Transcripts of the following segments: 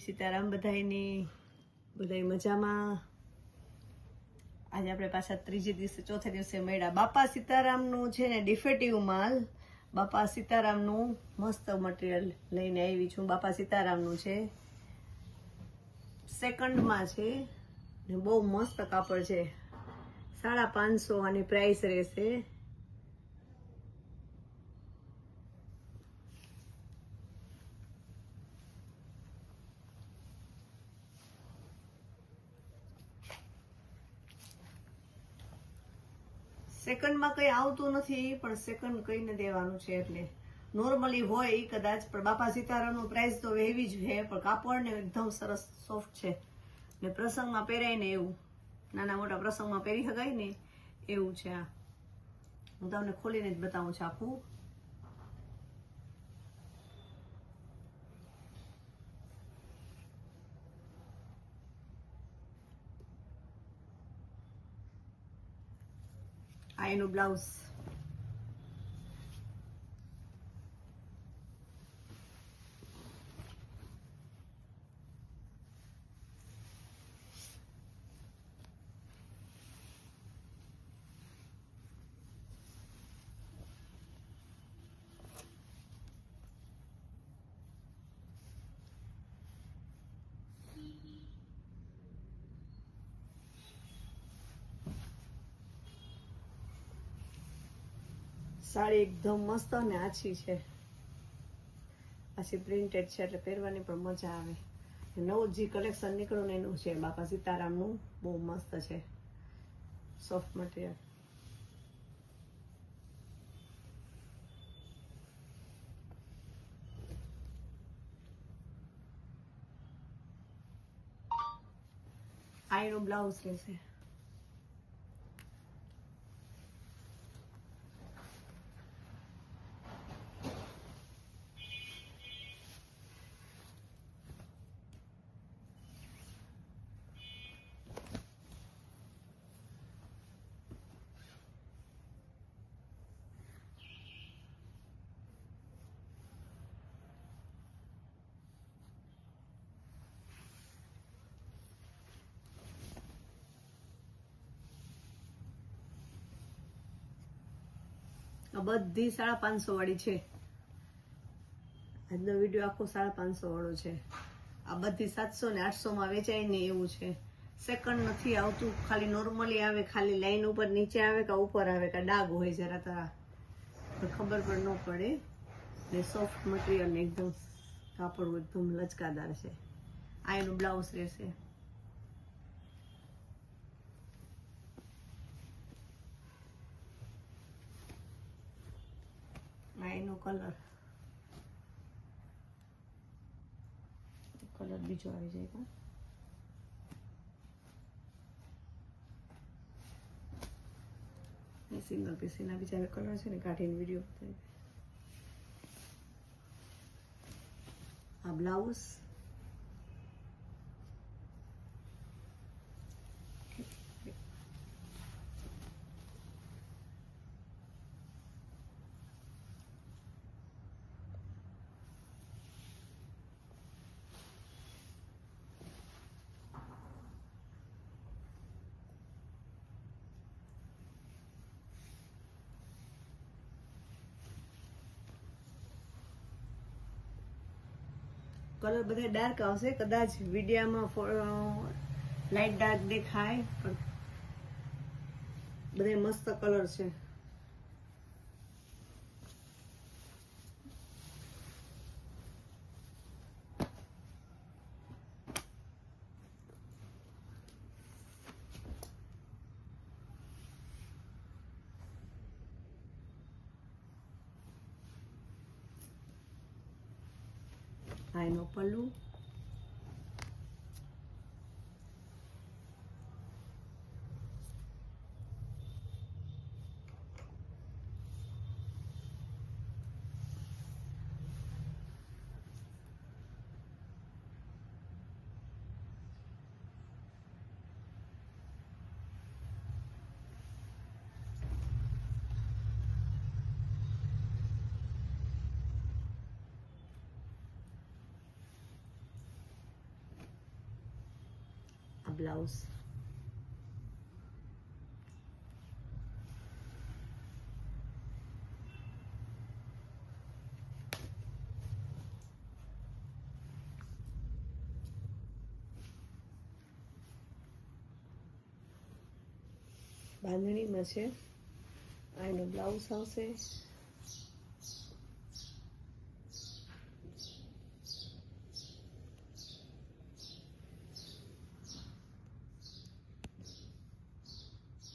સીતારામ બધાયની, બધાય મજામાં. આજે આપણે પાછા ત્રીજે દિવસે ચોથા દિવસે મળ્યા. બાપા સીતારામનું છે ને ડિફેક્ટિવ માલ, બાપા સીતારામનું મસ્ત મટીરિયલ લઈને આવી છું. બાપા સીતારામનું છે, સેકન્ડમાં છે ને બહુ મસ્ત કાપડ છે. 550 આની પ્રાઇસ રહેશે. સેકન્ડમાં કંઈ આવતું નથી, પણ સેકન્ડ કહીને દેવાનું છે. એટલે નોર્મલી હોય એ કદાચ, પણ બાપા સીતારામનું પ્રાઇસ તો એવી જ છે, પણ કાપડ ને એકદમ સરસ સોફ્ટ છે ને પ્રસંગમાં પહેરાય ને એવું, નાના મોટા પ્રસંગમાં પહેરી શકાય ને એવું છે. આ હું તમને ખોલીને જ બતાવું છું આખું. આ એનું બ્લાઉઝ. સાડી એકદમ મસ્ત અને આછી છે, આછી પ્રિન્ટેડ છે એટલે પહેરવાની પણ મજા આવે. નવું જે કલેક્શન નીકળ્યું ને એનું છે બાપા સીતારામનું, બહુ મસ્ત છે, સોફ્ટ મટીરિયલ. આ એનું બ્લાઉઝ રહેશે. આ બધી 550 વાળી છે. આજનો વિડીયો આખો 550 વાળો છે. આ બધી 700 ને 800 માં વેચાય ને એવું છે. સેકન્ડ નથી આવતું, ખાલી નોર્મલી આવે, ખાલી લાઈન ઉપર નીચે આવે કે ઉપર આવે કે ડાઘ હોય જરા તરા, ખબર પણ ન પડે. ને સોફ્ટ મટીરિયલ ને એકદમ કાપડ એકદમ લચકાદાર છે. આ એનું બ્લાઉઝ રહેશે. આ એનો કલર બીજો આવી જાય. સિંગલ પીસ એના બીજા કલર છે ને, કાઢીને વિડીયો બતાવી. આ બ્લાઉઝ. કલર બધા ડાર્ક આવશે, કદાચ વિડીયામાં લાઇટ ડાર્ક દેખાય, પણ બધા મસ્ત કલર છે. આ એનો પલ્લુ. બ્લાઉઝ. બાંધણીમાં છે, આ એનો બ્લાઉઝ આવશે.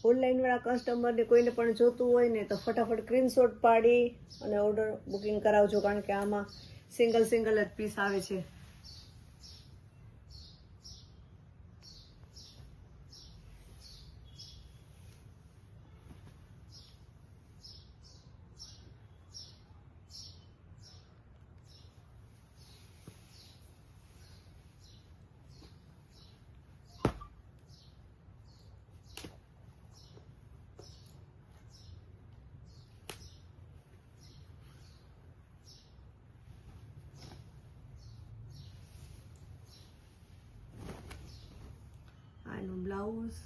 ઓનલાઈન વાળા કસ્ટમરને કોઈને પણ જોતું હોય ને તો ફટાફટ સ્ક્રીનશોટ પાડી અને ઓર્ડર બુકિંગ કરાવજો, કારણ કે આમાં સિંગલ જ પીસ આવે છે. આનું બ્લાઉઝ.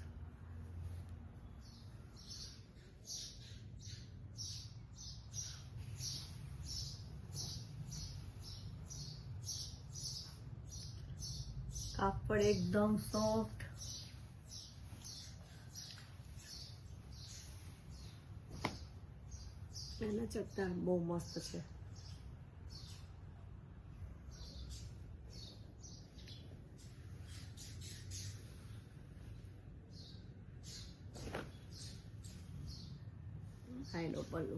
કાપડ એકદમ સોફ્ટ. એના ચકતા બહુ મસ્ત છે. આનો પલ્લુ.